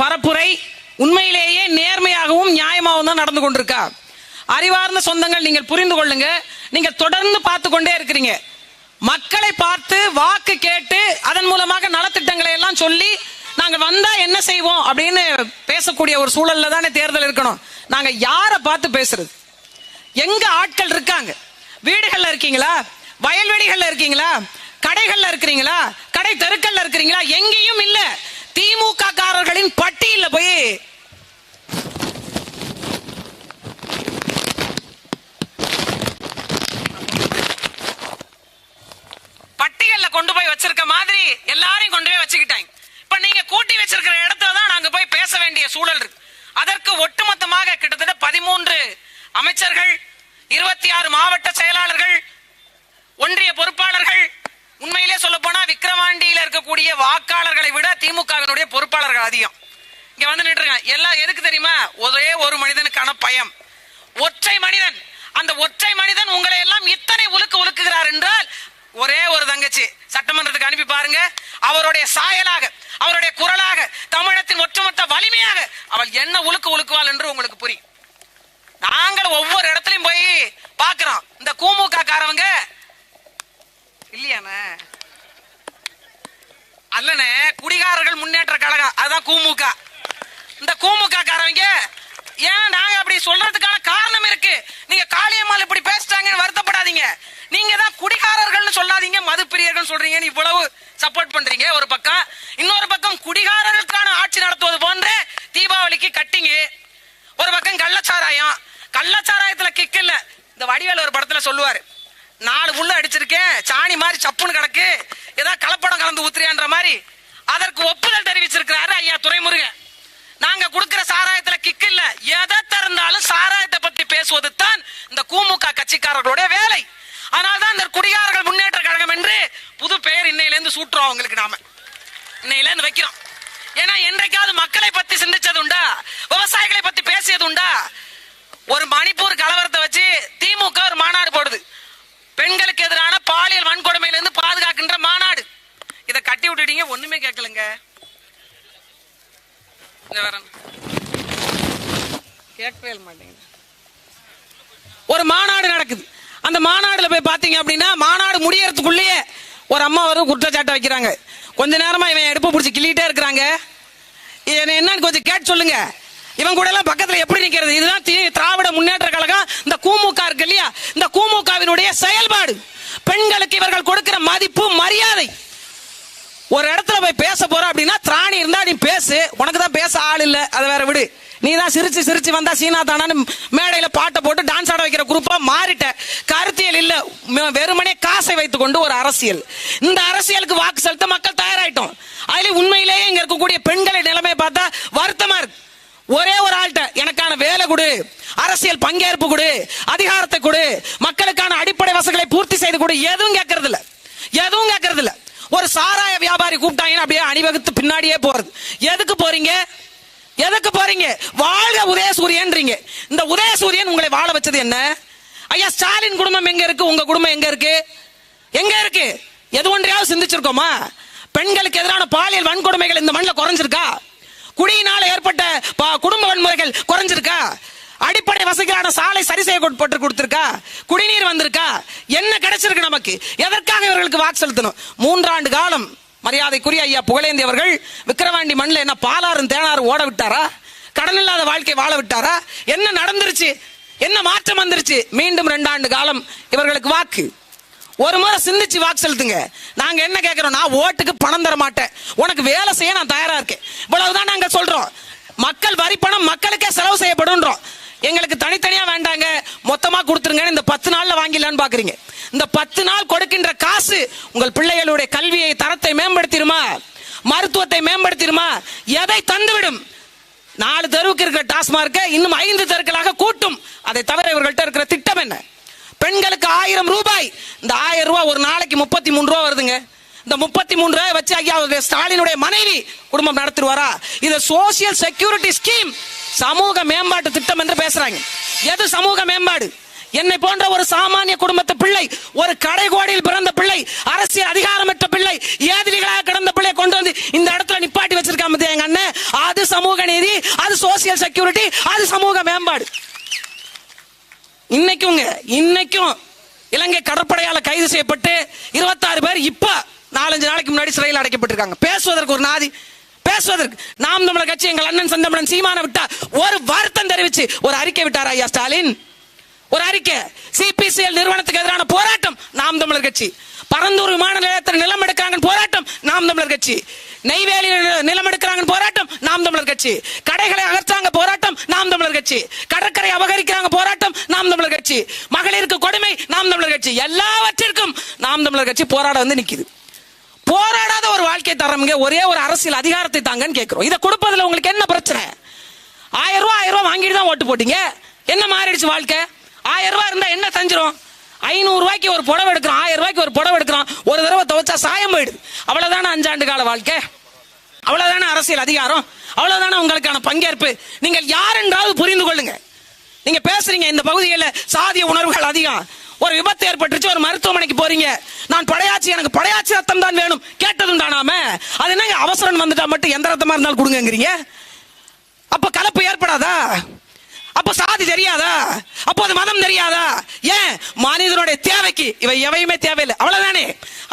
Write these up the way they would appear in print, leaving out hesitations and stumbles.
பரப்புரை உண்மையிலேயே நேர்மையாகவும் நியாயமாகவும் தான் நடந்து கொண்டிருக்கா? அறிவார்ந்த சொந்தங்கள், நீங்கள் புரிந்து கொள்ளுங்க. நீங்க தொடர்ந்து பார்த்து கொண்டே இருக்கிறீங்க. மக்களை பார்த்து வாக்கு கேட்டு அதன் மூலமாக நலத்திட்டங்களை எல்லாம் சொல்லி நாங்க வந்தா என்ன செய்வோம் அப்படின்னு பேசக்கூடிய ஒரு சூழல்ல தானே தேர்தல் இருக்கணும். நாங்க யாரை பார்த்து பேசுறது? எங்க ஆட்கள் இருக்காங்க? வீடுகள்ல இருக்கீங்களா? வயல்வெளிகள்ல இருக்கீங்களா? கடைகள்ல இருக்கிறீங்களா? கடை தெருக்கள்ல இருக்கிறீங்களா? எங்கேயும் இல்ல. திமுக காரர்களின் பட்டியல போய் கொண்டு போய் வச்சிருக்க மாதிரி எல்லாரையும் கொண்டு போய் வச்சுக்கிட்டாங்க. இப்ப நீங்க கூட்டி வச்சிருக்கிற இடத்துல தான் நாங்க போய் பேச வேண்டிய சூழல் இருக்கு. அதற்கு ஒட்டுமொத்தமாக கிட்டத்தட்ட 13 அமைச்சர்கள், 26 மாவட்ட செயலாளர்கள், ஒன்றிய பொறுப்பாளர்கள், உண்மையிலே சொல்ல போனா விக்கிரவாண்டியில இருக்கக்கூடிய வாக்காளர்களை விட திமுகவினுடைய பொறுப்பாளர்கள் அதிகம். இங்க வந்து நின்றுருக்காங்க. எல்லாம் எதுக்கு தெரியுமா? ஒரே ஒரு மனிதனுக்கான பயம். ஒற்றை மனிதன். அந்த ஒற்றை மனிதன் உங்களை எல்லாம் இத்தனை உலுக்குகிறார் என்றால் ஒரே ஒரு தங்கச்சி சட்டமன்றத்துக்கு அனுப்பி பாருங்க. அவருடைய சாயலாக, அவருடைய குரலாக, தமிழத்தின் ஒட்டுமொத்த வலிமையாக அவள் என்ன உலுக்குவாள் என்று உங்களுக்கு புரியும். நாங்கள் ஒவ்வொரு இடத்துலயும் போய் பாக்குறோம். இந்த கூமுக காரவங்க இல்லையானே அல்லனே குடிகாரர்கள் முன்னேற்ற கழகம், அதுதான் கூமுக. இந்த கூமுக காரவங்க ஏன் நாங்க அப்படி சொல்றதுக்கான காரணம் இருக்கு. நீங்க காளியம்மாள் இப்படி பேசிட்டாங்கன்னு வருத்தப்படாதீங்க. நீங்க தான் குடிகாரர்கள் சொல்லாதீங்க, மது பிரியர்கள் சொல்றீங்க. இவ்வளவு சப்போர்ட் பண்றீங்க ஒரு பக்கம். இன்னொரு பக்கம் குடிகாரர்களுக்கான ஆட்சி நடத்துவது போன்ற தீபாவளிக்கு கட்டிங்க. ஒரு பக்கம் கள்ளச்சாராயம். கள்ளச்சாராயத்துல கிக் இல்ல. இந்த வடிவேல் ஒரு படத்துல சொல்லுவாரு, 4 முள்ள அடிச்சிருக்கேன், சாணி மாதிரி சப்புன்னு கிடக்கு, ஏதாவது கலப்படம் கலந்து ஊத்துறியான்ற மாதிரி. அதற்கு ஒப்புதல் தெரிவிச்சிருக்கிறாரு ஐயா துரைமுருகன். நாங்க கொடுக்கிற சாராயத்துல கிக் இல்ல. எதை திறந்தாலும் சாராயத்தை பத்தி பேசுவது தான் இந்த கூமுக கட்சிக்காரர்களுடைய வேலை. அதனால்தான் இந்த குடிகாரர்கள் முன்னேற்ற கழகம் என்று புது பெயர் இன்னையில இருந்து சூட்டுறோம். அவங்களுக்கு நாம இன்னையில இருந்து வைக்கிறோம். ஏன்னா என்றைக்காவது மக்களை பத்தி சிந்திச்சது உண்டா? விவசாயிகளை பத்தி பேசியது உண்டா? ஒரு மணிப்பூர் கலவரத்தை வச்சு திமுக ஒரு மாநாடு போடுது. பெண்களுக்கு எதிரான பாலியல் வன்கொடுமையில இருந்து பாதுகாக்கின்ற மாநாடு. இதை கட்டி விட்டுட்டீங்க, ஒண்ணுமே கேட்கலங்க. கேட்கவே மாட்டேங்குது. ஒரு மாநாடு நடக்குது. அந்த மாநாடுல போய் பாத்தீங்க அப்படின்னா மாநாடு முடியறதுக்குள்ளேயே ஒரு அம்மா ஒரு குற்றச்சாட்டை வைக்கிறாங்க. கொஞ்ச நேரமா இவன் எடுப்பு பிடிச்சி கிள்ளிட்டே இருக்கிறாங்க. என்னன்னு கொஞ்சம் கேட்டு சொல்லுங்க. இவன் கூட எல்லாம் பக்கத்துல எப்படி நிக்கிறது? இதுதான் திராவிட முன்னேற்ற கழகம். இந்த கூமுக இருக்கு இல்லையா, இந்த கூமுகவினுடைய செயல்பாடு. பெண்களுக்கு இவர்கள் கொடுக்கிற மதிப்பு, மரியாதை. ஒரு இடத்துல போய் பேச போற அப்படின்னா திராணி இருந்தா நீ பேசு. உனக்கு தான் பேச ஆள் இல்ல, அதை வேற விடு. நீ தான் சிரிச்சு வந்தா சீனா தானு மேடையில பாட்டை போட்டு டான்ஸ் ஆட வைக்கிற குரூப்பா மாறிட்ட. கருத்தியல் இல்ல, வெறுமனே காசை வைத்துக் கொண்டு ஒரு அரசியல். இந்த அரசியலுக்கு வாக்கு செலுத்த மக்கள் தயாராயிட்டோம். அதுல உண்மையிலேயே இங்க இருக்கக்கூடிய பெண்களை நிலைமை பார்த்தா வருத்தமா இருக்கு. ஒரே ஒரு ஆள்கிட்ட எனக்கான வேலை கொடு, அரசியல் பங்கேற்பு கொடு, அதிகாரத்தை கொடு, மக்களுக்கான அடிப்படை வசதிகளை பூர்த்தி செய்து கொடு, எதுவும் கேட்கறது இல்ல. ஒரு சாராய வியாபாரி கூப்பிட்டாங்கன்னா அப்படியே அணிவகுத்து பின்னாடியே போறது. எதுக்கு போறீங்க? வாழ்க உதயசூரியன்றீங்க. இந்த உதயசூரியன் உங்களை வாழ வச்சது என்ன? ஐயா ஸ்டாலின் குடும்பம் எங்க இருக்கு? உங்க குடும்பம் எங்க இருக்கு? எது ஒன்றையாவது சிந்திச்சிருக்கோமா? பெண்களுக்கு எதிரான பாலியல் வன்கொடுமைகள் இந்த மண்ணில் குறைஞ்சிருக்கா? குடியினால ஏற்பட்ட குடும்ப வன்முறைகள் குறைஞ்சிருக்கா? அடிப்படை வசதிகளான சாலை சரி செய்யப்பட்டு கொடுத்திருக்கா? குடிநீர் வந்திருக்கா? என்ன கிடைச்சிருக்கு நமக்கு? எதற்காக இவர்களுக்கு வாக்கு செலுத்தணும்? 3 ஆண்டு காலம் மரியாதைக்குரிய ஐயா புகழேந்தி அவர்கள் விக்கிரவாண்டி மண்ணில் என்ன பாலாறும் தேனாரும் ஓட விட்டாரா? கடன் இல்லாத வாழ்க்கை வாழ விட்டாரா? என்ன நடந்துருச்சு? என்ன மாற்றம் வந்துருச்சு? மீண்டும் 2 ஆண்டு காலம் இவர்களுக்கு வாக்கு. ஒரு முறை சிந்திச்சு வாக்கு செலுத்துங்க. நாங்க என்ன கேட்கிறோம்? நான் ஓட்டுக்கு பணம் தர மாட்டேன், உனக்கு வேலை செய்ய நான் தயாரா இருக்கேன். இவ்வளவுதான் நாங்க சொல்றோம். மக்கள் வரி பணம் மக்களுக்கே செலவு செய்யப்படும். எங்களுக்கு தனித்தனியா வேண்டாங்க, மொத்தமா கொடுத்துருங்க. இந்த 10 நாள்ல வாங்கிடலான்னு பாக்குறீங்க. இந்த 10 நாள் கொடுக்கின்ற காசு உங்கள் பிள்ளைகளுடைய கல்வியை தரத்தை மேம்படுத்திடுமா? மருத்துவத்தை மேம்படுத்திடுமா? எதை தந்துவிடும்? 4 தெருவுக்கு இருக்கிற டாஸ்மார்க்கை இன்னும் 5 தெருக்களாக கூட்டும். அதை தவிர இவர்கள்ட்ட இருக்கிற திட்டம் என்ன? பெண்களுக்கு 1000 ரூபாய். இந்த 1000 ரூபாய் ஒரு நாளைக்கு 33 ரூபாய் வருதுங்க. இந்த 33 ரூபாய் வச்சு ஐயா ஸ்டாலினுடைய மனைவி குடும்பம் நடத்திடுவாரா? இது சோசியல் செக்யூரிட்டி ஸ்கீம், சமூக மேம்பாட்டு திட்டம் என்று பேசுறாங்க. எது சமூக மேம்பாடு? என்னை போன்ற ஒரு சாமானிய குடும்பத்து பிள்ளை, ஒரு கடைகோடியில் பிறந்த பிள்ளை, அரசியல் அதிகாரமற்ற பிள்ளை, ஏதிரிகளாக கிடந்த பிள்ளை கொண்டு வந்து இந்த இடத்துல நிப்பாட்டி வச்சிருக்காம எங்க அண்ணன். அது சமூக நீதி, அது சோசியல் செக்யூரிட்டி, அது சமூக மேம்பாடு. இன்னைக்கும் இலங்கை கடற்படையால கைது செய்யப்பட்டு 26 பேர் இப்ப 4-5 நாளைக்கு முன்னாடி சிறையில் அடைக்கப்பட்டிருக்காங்க. பேசுவதற்கு ஒரு நாதி, பேசுவதற்கு நாம் தமிழர் கட்சி எங்கள் அண்ணன் செந்தமிழன் சீமான விட்டா ஒரு வருத்தம் தெரிவிச்சு ஒரு அறிக்கை விட்டார் ஐயா ஸ்டாலின். ஒரு அறிக்கை. சிபிசிஎல் நிறுவனத்துக்கு எதிரான போராட்டம் நாம் தமிழர் கட்சி. பரந்தூர் விமான நிலையத்தில் நிலம் எடுக்கிறாங்க போராட்டம் நாம் தமிழர் கட்சி. நெய்வேலி நிலம் எடுக்கிறாங்க போராட்டம் நாம் தமிழர் கட்சி. கடைகளை அகற்றாங்க போராட்டம் நாம் தமிழர் கட்சி. கடற்கரை அபகரிக்கிறாங்க போராட்டம் நாம் தமிழர் கட்சி. மகளிருக்கு கொடுமை நாம் தமிழர் கட்சி. எல்லாவற்றிற்கும் நாம் தமிழர் கட்சி போராட வந்து நிக்குது. போராடாத ஒரு வாழ்க்கை தரமுங்க, ஒரே ஒரு அரசியல் அதிகாரத்தை தாங்கன்னு கேட்கிறோம். இதை கொடுப்பதுல உங்களுக்கு என்ன பிரச்சனை? 1000 ரூபாய் வாங்கிட்டு தான் ஓட்டு போட்டீங்க. என்ன மாறிடுச்சு வாழ்க்கை? 1000 ரூபாய் இருந்தா என்ன செஞ்சிரும்? 500 ரூபாய்க்கு ஒரு புடவை எடுக்கிறோம், 1000 ரூபாய்க்கு ஒரு புடவை எடுக்கிறோம், ஒரு தடவை துவைச்சா சாயம் போயிடுது. அவ்வளவுதானே 5 ஆண்டு கால வாழ்க்கை? அவ்வளவுதானே அரசியல் அதிகாரம்? அவ்வளவுதானே உங்களுக்கான பங்கேற்பு? நீங்கள் யார் என்றாவது புரிந்து கொள்ளுங்க. நீங்க பேசுறீங்க இந்த பகுதியில் சாதிய உணர்வுகள் அதிகம். ஒரு விபத்து ஏற்பட்டுச்சு, ஒரு மருத்துவமனைக்கு போறீங்க, நான் படையாச்சி, எனக்கு படையாச்சி ரத்தம் தான் வேணும், கேட்டதும் தானாம. அது என்னங்க அவசரம் வந்துட்டா மட்டும் எந்த ரத்தமா இருந்தாலும் கொடுங்கங்கிறீங்க? அப்ப கலப்பு ஏற்படாதா? அப்ப சாதி தெரியாதா? அப்போ அது மதம் தெரியாதா? ஏன் மனிதனுடைய தேவைக்கு இவை எவையுமே தேவையில்லை, அவ்வளவுதானே.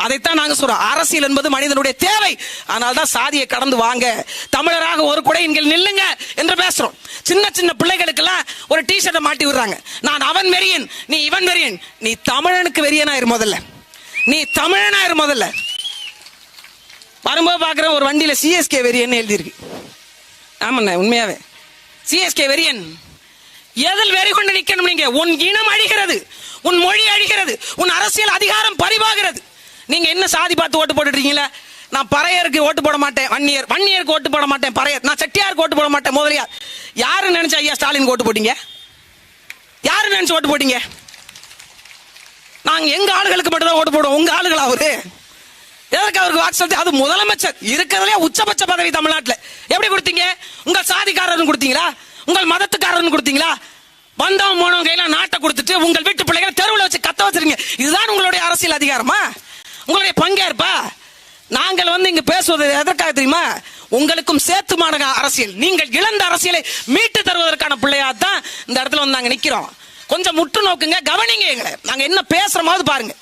அதைத்தான் நாங்க சொல்றோம், அரசியல் என்பது மனிதனுடைய தேவை. அதனால்தான் சாதியை கடந்து வாங்க, தமிழராக ஒரு குடை இங்கே நில்லுங்க என்று பேசுறோம். சின்ன சின்ன பிள்ளைகளுக்கெல்லாம் ஒரு டிஷர்ட்டை மாட்டி விடுறாங்க, நான் அவன் வெறியன், நீ இவன் வெறியன். நீ தமிழனுக்கு வெறியனாயிரு முதல்ல, நீ தமிழனாயிரு முதல்ல. வரும்போது பாக்குற ஒரு வண்டியில சிஎஸ்கே வெறியன் எழுதியிருக்கு. ஆமாண்ண, உண்மையாவே சிஎஸ்கே வெறியன். எதில் வெறி கொண்டு நிக்கணும்? நீங்க உன் இனம் அழிகிறது, உன் மொழி அழிகிறது, உன் அரசியல் அதிகாரம் பறிவாகிறது. நீங்க என்ன சாதி பார்த்து ஓட்டு போட்டுட்டீங்களா? நான் பறையருக்கு ஓட்டு போட மாட்டேன், வன்னியருக்கு ஓட்டு போட மாட்டேன், பறையர். நான் செட்டியாருக்கு ஓட்டு போட மாட்டேன், முதலியார். யாரு நினைச்சா ஐயா ஸ்டாலின் ஓட்டு போட்டீங்க? யாரு நினைச்சு ஓட்டு போட்டீங்க? நாங்க எங்க ஆளுகளுக்கு மட்டும் தான் ஓட்டு போடுவோம். உங்க ஆளுகளா அவரு? எதற்கு அவருக்கு வாக்கு? அது முதலமைச்சர் இருக்கிறதுலே உச்சபட்ச பதவி தமிழ்நாட்டில். எப்படி கொடுத்தீங்க? உங்கள் சாதிக்காரரும் கொடுத்தீங்களா? உங்கள் மதத்துக்காரரும் கொடுத்தீங்களா? வந்தவன் போனவங்க கையில நாட்டை கொடுத்துட்டு உங்கள் வீட்டு பிள்ளைகளை தெருவில் வச்சு கத்த வச்சிருக்கீங்க. இதுதான் உங்களுடைய அரசியல் அதிகாரமா? உங்களுடைய பங்கேற்பா? நாங்கள் இங்க பேசுவது எதற்காக தெரியுமா? உங்களுக்கும் சேத்துமான அரசியல், நீங்கள் இழந்த அரசியலை மீட்டு தருவதற்கான பிள்ளையா தான் இந்த இடத்துல நாங்க நிக்கிறோம். கொஞ்சம் முற்று நோக்குங்க, கவனிங்க எங்களை. நாங்க என்ன பேசுறோமாவது பாருங்க.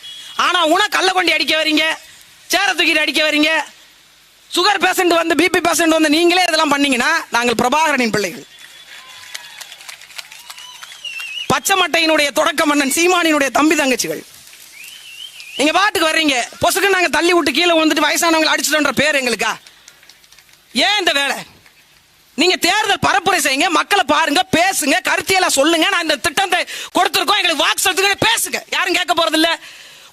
ஆனா கள்ள கொண்டி அடிக்க வரீங்க, சேர தூக்கிட்டு அடிக்க வரீங்க, சுகர் பேஷண்ட் வந்து பிபி பேஷண்ட் வந்து நீங்களே இதெல்லாம் பண்ணீங்கன்னா நாங்கள் பிரபாகரனின் பிள்ளைகள். பச்சை மட்டையினுடைய தொடக்க மன்னன் சீமானினுடைய தம்பி தங்கச்சிகள். நீங்க பாட்டுக்கு வர்றீங்க, பொசுக்கு நாங்க தள்ளி விட்டு கீழே வந்துட்டு வயசானவங்களை அடிச்சுட்டோன்ற பேர் எங்களுக்கா? ஏன் இந்த வேலை? நீங்க தேர்தல் பரப்புரை செய்யுங்க, மக்களை பாருங்க, பேசுங்க, கருத்தியலா சொல்லுங்க. நான் இந்த திட்டத்தை கொடுத்திருக்கோம், எங்களுக்கு வாக்கு சொல்லுங்க, பேசுங்க. யாரும் கேட்க போறது இல்ல.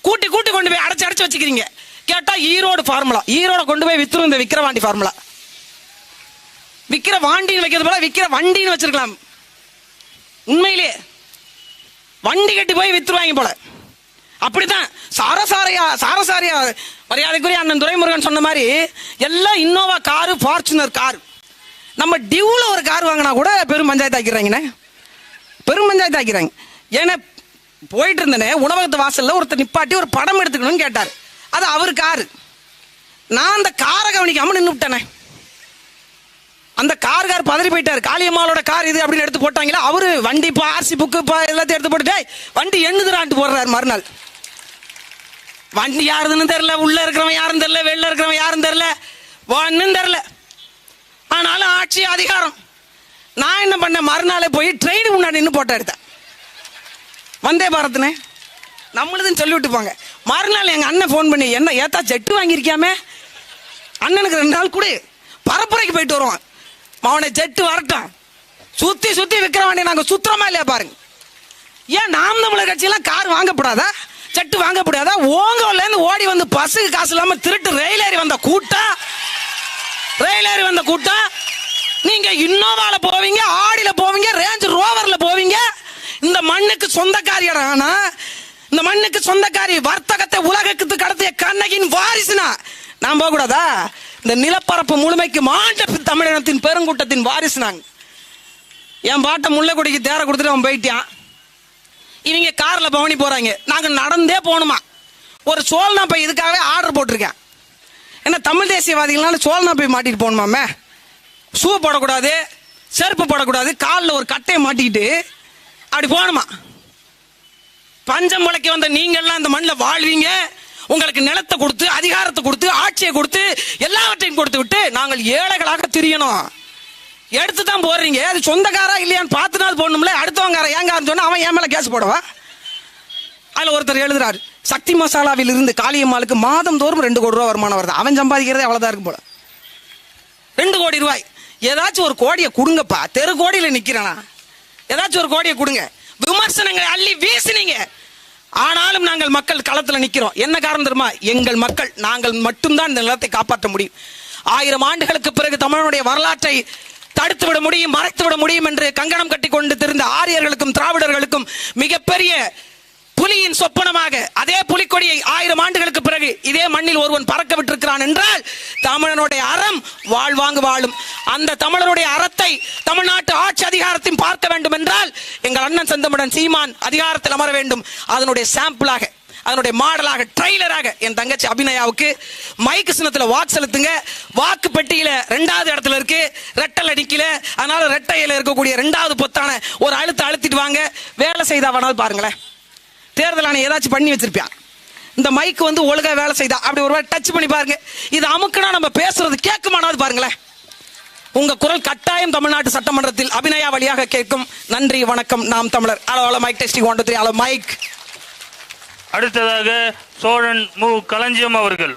கூட்டி கொண்டு போய் அடைச்சு வச்சுக்கிறீங்க. கேட்டா ஈரோடு ஃபார்முலா, ஈரோட கொண்டு போய் வித்துரும் இந்த விக்கிரவாண்டி ஃபார்முலா. விக்கிற வாண்டின்னு வைக்கிறது போல விக்கிற வண்டின்னு வச்சிருக்கலாம். உண்மையிலேயே வண்டி கட்டி போய் வித்துருவாங்க போல. அப்படிதான் சாரசாரியா மரியாதைக்குரிய அண்ணன் துரைமுருகன் சொன்ன மாதிரி எல்லாம் இன்னோவா காரு, ஃபார்ச்சுனர் காரு. நம்ம டியூல ஒரு கார் வாங்கினா கூட பெரும் பஞ்சாயத்து ஆக்கிறாங்கண்ணே, பெரும் பஞ்சாயத்து ஆக்கிறாங்க. ஏன்னா போயிட்டு இருந்தேனே, உணவகத்து வாசல்ல ஒருத்தர் நிப்பாட்டி ஒரு படம் எடுத்துக்கணும்னு கேட்டார். அது அவர் காரு. நான் அந்த காரை கவனிக்காம நின்று விட்டேனே. அந்த கார் பதறி போயிட்டாரு. காளியம்மாளோட கார் இது அப்படின்னு எடுத்து போட்டாங்களா, அவரு வண்டி ஆர்சி புக்கு எல்லாத்தையும் எடுத்து போட்டுட்டு வண்டி எண்ணுதுரான்ட்டு போடுறாரு. மறுநாள் வண்டி யாருதுன்னு தெரியல, உள்ள இருக்கிறவன் யாரும் தெரியல, வெளில இருக்கிறவன் யாரும் தெரியல, ஒன்னும் தெரியல. ஆனாலும் ஆட்சி அதிகாரம். நான் என்ன பண்ணேன், மறுநாளே போய் ட்ரெயின் முன்னாடி நின்று போட்டோ எடுத்தேன். வந்தே பாரத்னே நம்மளுதுன்னு சொல்லி விட்டு போங்க. மறுநாள் எங்க அண்ணன் போன் பண்ணி, என்ன ஏத்தா ஜெட்டு வாங்கியிருக்காமே, அண்ணனுக்கு 2 நாள் கூட பரப்புரைக்கு போயிட்டு வருவான், அவனை ஜெட்டு வரட்டும், சுத்தி விக்கிரவாண்டி நாங்க சுத்தமா இல்லையா பாருங்க. ஏன் நாம் தமிழர் கட்சியெல்லாம் கார் வாங்கப்படாதா, ஜெட்டு வாங்கப்படாதா? ஓங்கோல இருந்து ஓடி வந்து பஸ்ஸுக்கு காசு இல்லாம திருட்டு ரயில் ஏறி வந்த கூட்டம். நீங்க இன்னோவால போவீங்க, ஆடியில போவீங்க, ரேஞ்ச் ரோவர்ல போவீங்க. இந்த மண்ணுக்கு சொந்தக்காரியா? ஆனா இந்த மண்ணுக்கு சொந்தக்காரி, வர்த்தகத்தை உலகத்துக்கு கடத்திய கண்ணகியின் வாரிசுனா நான் போக கூடாதா? இந்த நிலப்பரப்பு முழுமைக்கு மாண்ட தமிழினத்தின் பெருங்கூட்டத்தின் வாரிசு நாங்க. என் பாட்டை முல்லைக்கொடிக்கு தேர கொடுத்துட்டு அவன் போயிட்டான். இவங்க கார்ல பவனி போறாங்க, நாங்க நடந்தே போகணுமா. ஒரு சோழனா போய் இதுக்காகவே ஆர்டர் போட்டிருக்கேன். ஏன்னா தமிழ் தேசியவாதிகளால சோழனா போய் மாட்டிட்டு போகணுமாமே. ஷூ போடக்கூடாது, செருப்பு போடக்கூடாது, காலில் ஒரு கட்டையை மாட்டிக்கிட்டு அப்படி போகணுமா. பஞ்சம் முளைக்க வந்த நீங்கள்லாம் இந்த மண்ணில் வாழ்வீங்க. உங்களுக்கு நிலத்தை கொடுத்து, அதிகாரத்தை கொடுத்து, ஆட்சியை கொடுத்து, எல்லாவற்றையும் கொடுத்து விட்டு நாங்கள் ஏழைகளாக திரியணும். எடுத்து தான் போடுறீங்க. அது சொந்தக்காரா இல்லையான்னு பார்த்து நாள் போடணும்ல. அடுத்தவங்கார ஏங்காரன்னு சொன்னா அவன் என் மேல கேஸ் போடவா? அதுல ஒருத்தர் எழுதுறாரு, சக்தி மசாலாவில் இருந்து காளியம்மாளுக்கு மாதம் தோறும் 2 கோடி ரூபாய் வருமானம் வருது. அவன் சம்பாதிக்கிறதே அவ்வளவுதான் இருக்கும் போல. 2 கோடி ரூபாய். ஏதாச்சும் ஒரு கோடியை கொடுங்கப்பா. தெரு கோடியில நிக்கிறானா? ஏதாச்சும் ஒரு கோடியை கொடுங்க. விமர்சனங்களை அள்ளி வீசினீங்க. ஆனாலும் நாங்கள் மக்கள் களத்துல நிக்கிறோம். என்ன காரணம் தெரியுமா? எங்கள் மக்கள், நாங்கள் மட்டும்தான் இந்த நிலத்தை காப்பாற்ற முடியும். 1000 ஆண்டுகளுக்கு பிறகு தமிழனுடைய வரலாற்றை தடுத்து விட முடியும், மறைத்து விட முடியும் என்று கங்கணம் கட்டி கொண்டு திரிந்த ஆரியர்களுக்கும் திராவிடர்களுக்கும் மிகப்பெரிய புலியின் சொப்பனமாக அதே புலிக்கொடியை 1000 ஆண்டுகளுக்கு பிறகு இதே மண்ணில் ஒருவன் பறக்க விட்டிருக்கிறான் என்றால் தமிழனுடைய அறம் வாழ்வாங்கு வாழும். அந்த தமிழனுடைய அறத்தை தமிழ்நாட்டு ஆட்சி அதிகாரத்தையும் பார்க்க வேண்டும் என்றால் எங்கள் அண்ணன் செந்தமிழன் சீமான் அதிகாரத்தில் அமர வேண்டும். அதனுடைய சாம்பிளாக, அதனுடைய மாடலாக, ட்ரைலராக என் தங்கச்சி அபிநயாவுக்கு மைக்கு சின்னத்துல வாக்கு செலுத்துங்க. வாக்கு பெட்டியில 2வது இடத்துல இருக்கு, ரெட்டல் அடிக்கல. அதனால ரெட்டையில இருக்கக்கூடிய 2வது பொத்தான ஒரு அழுத்திட்டு வாங்க. வேலை செய்தா வேணாலும் பாருங்களேன். தேர்தல் ஆணையம் ஏதாச்சும் பண்ணி வச்சிருப்பான். இந்த மைக்கு வந்து ஒழுங்கா வேலை செய்தா அப்படி ஒரு டச் பண்ணி பாருங்க. இது அமுக்குனா நம்ம பேசுறது கேட்குமானாவது பாருங்களேன். உங்க குரல் கட்டாயம் தமிழ்நாட்டு சட்டமன்றத்தில் அபிநயா வழியாக கேட்கும். நன்றி, வணக்கம். நாம் தமிழர். Hello mic testing 1 2 3. Hello mic. அடுத்ததாக சோழன் மு களஞ்சியம் அவர்கள்.